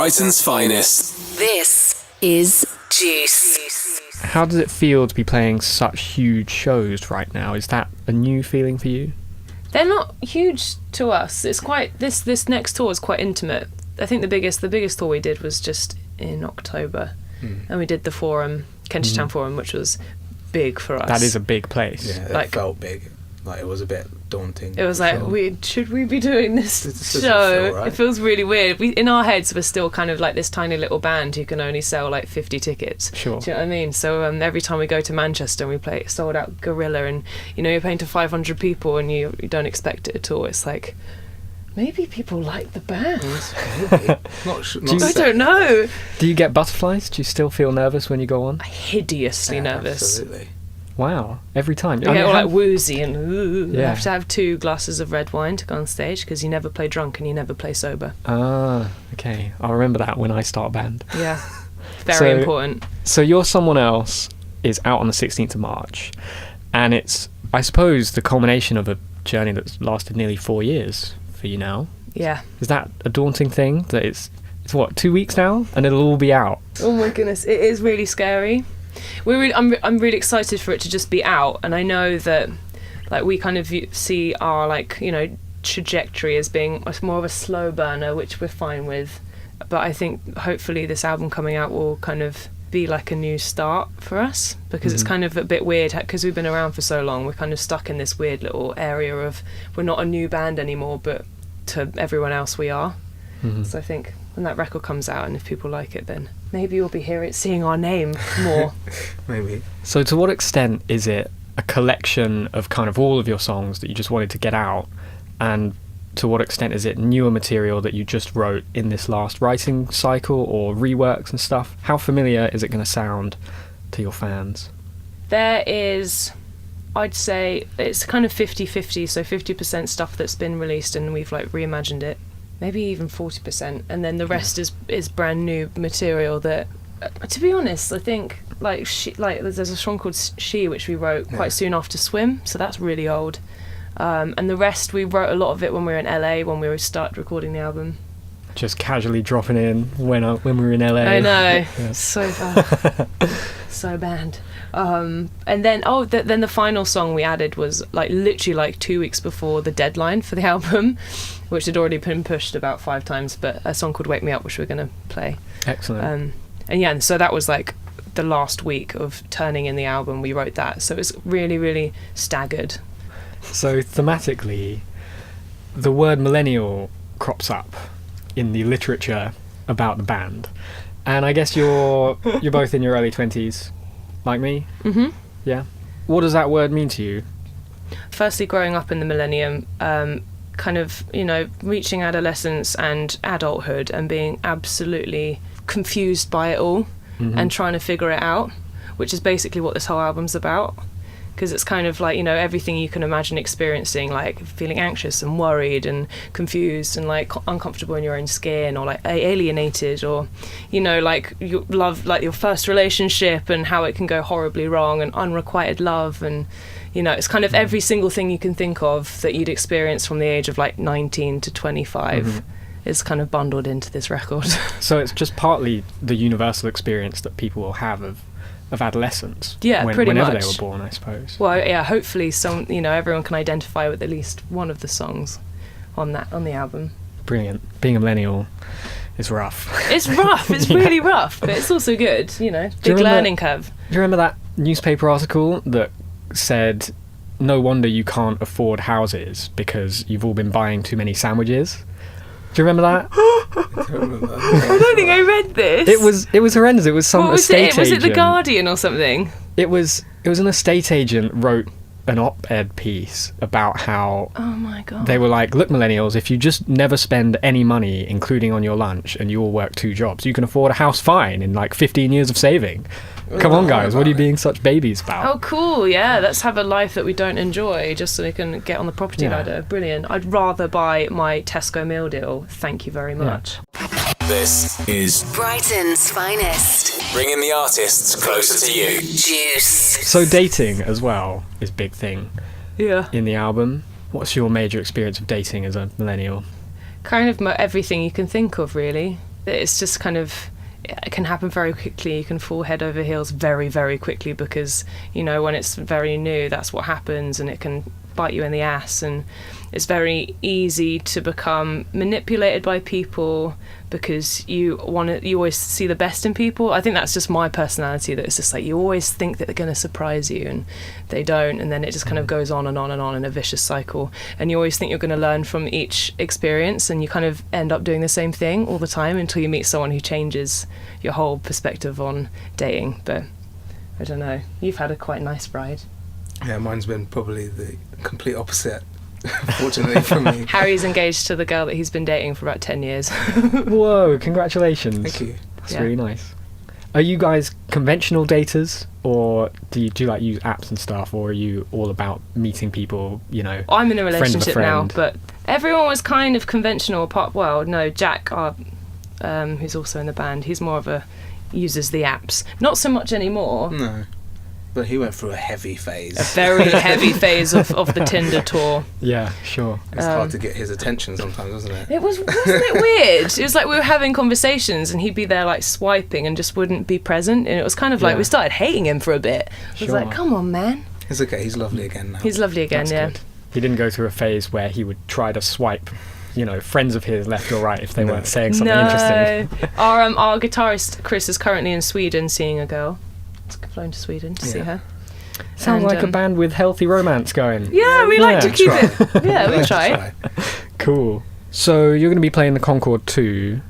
Brighton's finest. This is Juice. How does it feel to be playing such huge shows right now? Is that a new feeling for you? They're not huge to us. It's quite this next tour is quite intimate. I think the biggest tour we did was just in October, and we did the Forum, Kentish Town Forum, which was big for us. That is a big place. Yeah, it felt big. Like, it was a bit daunting. It was like, should we be doing this show? Feel right. It feels really weird. In our heads, we're still kind of like this tiny little band who can only sell like 50 tickets. Sure. Do you know what I mean? So every time we go to Manchester and we play sold out Gorilla, and you're playing to 500 people and you don't expect it at all. It's like, maybe people like the band. I don't know. Do you get butterflies? Do you still feel nervous when you go on? Hideously nervous. Absolutely. Wow, every time. You get all like woozy and you Yeah. have to have 2 glasses of red wine to go on stage because you never play drunk and you never play sober. Ah, okay. I'll remember that when I start a band. Yeah, very important. So You're Someone Else is out on the 16th of March, and it's, I suppose, the culmination of a journey that's lasted nearly 4 years for you now. Yeah. Is that a daunting thing? That it's what, 2 weeks now, and it'll all be out? Oh my goodness, it is really scary. I'm really excited for it to just be out, and I know that like we kind of see our trajectory as being more of a slow burner, which we're fine with. But I think hopefully this album coming out will kind of be like a new start for us, because it's kind of a bit weird because we've been around for so long. We're kind of stuck in this weird little area of we're not a new band anymore, but to everyone else we are. So I think when that record comes out, and if people like it, then maybe you'll be seeing our name more. Maybe. So to what extent is it a collection of kind of all of your songs that you just wanted to get out, and to what extent is it newer material that you just wrote in this last writing cycle, or reworks and stuff? How familiar is it going to sound to your fans? There is, I'd say it's kind of 50-50, so 50% stuff that's been released and we've like reimagined it, maybe even 40%, and then the rest is brand new material that, to be honest, I think there's a song called She which we wrote quite soon after Swim, so that's really old, and the rest we wrote a lot of it when we were in LA when we started recording the album. Just casually dropping in when we were in LA. I know. Yeah. So bad. So bad. And then then the final song we added was literally 2 weeks before the deadline for the album, which had already been pushed about 5 times, but a song called Wake Me Up, which we're going to play. Excellent. And so that was the last week of turning in the album, we wrote that. So it was really, really staggered. So thematically, the word millennial crops up in the literature about the band, and I guess you're both in your early 20s, like me. Yeah. What does that word mean to you? Firstly, growing up in the millennium, kind of reaching adolescence and adulthood and being absolutely confused by it all, and trying to figure it out, which is basically what this whole album's about. Because it's kind of everything you can imagine experiencing, like feeling anxious and worried and confused and uncomfortable in your own skin, or alienated, or you love your first relationship and how it can go horribly wrong, and unrequited love, and it's kind of every single thing you can think of that you'd experience from the age of 19 to 25 is kind of bundled into this record. So it's just partly the universal experience that people will have of adolescence. Yeah, pretty whenever much. they were born, I suppose. Well, yeah, hopefully everyone can identify with at least one of the songs on the album. Brilliant. Being a millennial is rough. It's rough. It's really rough, but it's also good. Big learning curve. Do you remember that newspaper article that said, "No wonder you can't afford houses because you've all been buying too many sandwiches"? Do you remember that? I don't remember that. I don't think I read this. It was horrendous. It was some what was estate it? Was agent. it The Guardian or something? It was an estate agent wrote an op-ed piece about how Oh my god. they were like, "Look, millennials, if you just never spend any money, including on your lunch, and you all work 2 jobs, you can afford a house fine in 15 years of saving. Come on, guys, what are you being such babies about?" Oh, cool, yeah. Let's have a life that we don't enjoy just so we can get on the property ladder. Brilliant. I'd rather buy my Tesco meal deal. Thank you very much. This is Brighton's finest. bringing the artists closer to you. Juice. So dating as well is a big thing Yeah. in the album. What's your major experience of dating as a millennial? Kind of everything you can think of, really. it's just kind of, it can happen very quickly. You can fall head over heels very, very quickly because, you know, when it's very new, that's what happens, and it can bite you in the ass, and it's very easy to become manipulated by people because you always see the best in people. I think that's just my personality, that it's just like you always think that they're going to surprise you and they don't, and then it just kind of goes on and on and on in a vicious cycle, and you always think you're going to learn from each experience, and you kind of end up doing the same thing all the time until you meet someone who changes your whole perspective on dating. But I don't know, you've had a quite nice ride. Yeah, mine's been probably the complete opposite, fortunately for me. Harry's engaged to the girl that he's been dating for about 10 years. Whoa, congratulations. Thank you. That's really nice. Are you guys conventional daters, or do you like use apps and stuff, or are you all about meeting people, you know? I'm in a relationship now, friend? but everyone was kind of conventional apart. Well, no, Jack, who's also in the band, he's more of a uses the apps. Not so much anymore. No. But he went through a heavy phase. A very heavy phase of the Tinder tour. Yeah, sure. It's hard to get his attention sometimes, wasn't it? Wasn't it weird? It was like we were having conversations and he'd be there like swiping and just wouldn't be present, and it was kind of like we started hating him for a bit. I was like, come on, man. It's okay, he's lovely again now. He's lovely again. That's yeah. good. He didn't go through a phase where he would try to swipe, you know, friends of his left or right if they weren't saying something interesting. Our guitarist Chris is currently in Sweden seeing a girl. He's flown to Sweden to see her. Sounds like a band with healthy romance going. Yeah, we like to keep it. Yeah, we try. Cool. So you're going to be playing the Concorde 2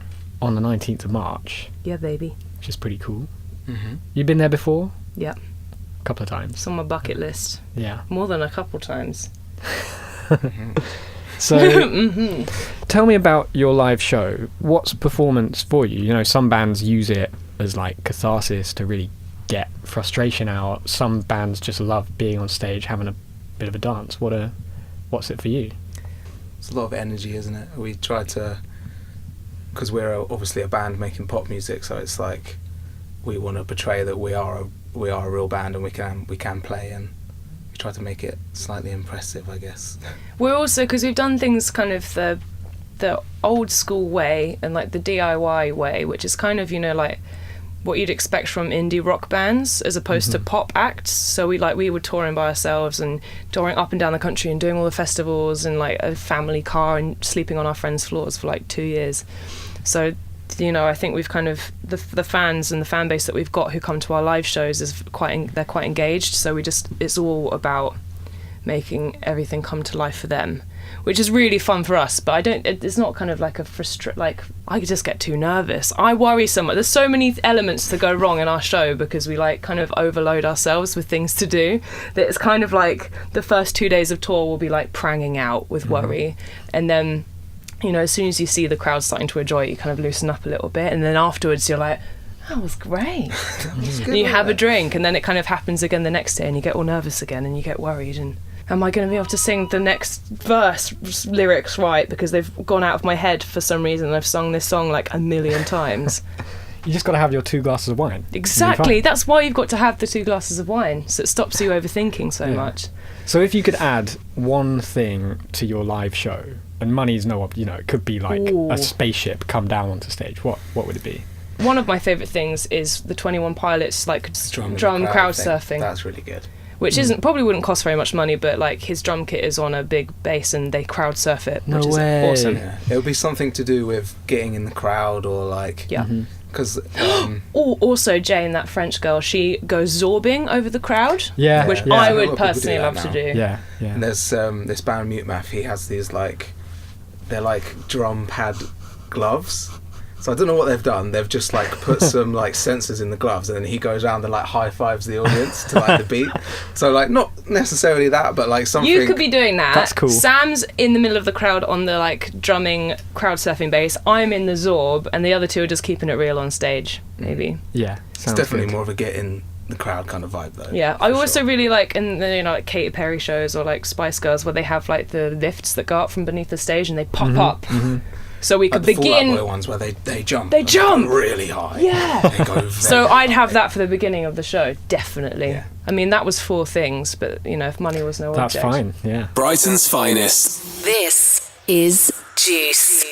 on the 19th of March. Yeah, baby. Which is pretty cool. Mm-hmm. You've been there before? Yeah. A couple of times. It's on my bucket list. Yeah. More than a couple times. So tell me about your live show. What's performance for you? You know, some bands use it as like catharsis to really get frustration out. Some bands just love being on stage, having a bit of a dance. What's it for you? It's a lot of energy, isn't it? We try to, because we're obviously a band making pop music, so it's like we want to portray that we are a real band and we can play, and we try to make it slightly impressive, I guess. We're also, because we've done things kind of the old school way and like the DIY way, which is kind of, you know, like what you'd expect from indie rock bands as opposed to pop acts. So we were touring by ourselves and touring up and down the country and doing all the festivals and like a family car and sleeping on our friends' floors for like 2 years. So, you know, I think we've kind of the fans and the fan base that we've got who come to our live shows they're quite engaged. So it's all about making everything come to life for them, which is really fun for us. But it's not kind of like I just get too nervous. I worry so much. There's so many elements to go wrong in our show because we like kind of overload ourselves with things to do, that it's kind of like the first 2 days of tour will be like pranging out with worry, and then, you know, as soon as you see the crowd starting to enjoy it, you kind of loosen up a little bit, and then afterwards you're like, that was great. And you have a drink, and then it kind of happens again the next day, and you get all nervous again, and you get worried, and am I going to be able to sing the next verse lyrics right, because they've gone out of my head for some reason. I've sung this song like 1,000,000 times. You just got to have your 2 glasses of wine. Exactly. That's why you've got to have the 2 glasses of wine, so it stops you overthinking so much. So if you could add one thing to your live show, and money's it could be like a spaceship come down onto stage, what would it be? One of my favourite things is the 21 Pilots like drum crowd surfing. That's really good. Which probably wouldn't cost very much money, but like his drum kit is on a big bass and they crowd surf it, which is awesome. Yeah. It would be something to do with getting in the crowd, or like because also Jane, that French girl, she goes zorbing over the crowd, which Yeah. I would personally love to do. Yeah. And there's this band Mute Math. He has these they're like drum pad gloves. So I don't know what they've done. They've just like put some like sensors in the gloves, and then he goes around and like high fives the audience to like the beat. So like not necessarily that, but like something. You could be doing that. That's cool. Sam's in the middle of the crowd on the like drumming crowd surfing bass. I'm in the zorb, and the other two are just keeping it real on stage. Maybe. Yeah. It's definitely more of a get in the crowd kind of vibe though. Yeah, I also really like in the like Katy Perry shows or like Spice Girls, where they have like the lifts that go up from beneath the stage and they pop up. So we could like the begin. Fall Out Boy ones where they jump. They jump really high. Yeah. They go very So I'd have high. that for the beginning of the show, definitely. Yeah. I mean, that was 4 things, but you know, if money was no That's object. fine. Yeah. Brighton's finest. This is Juice.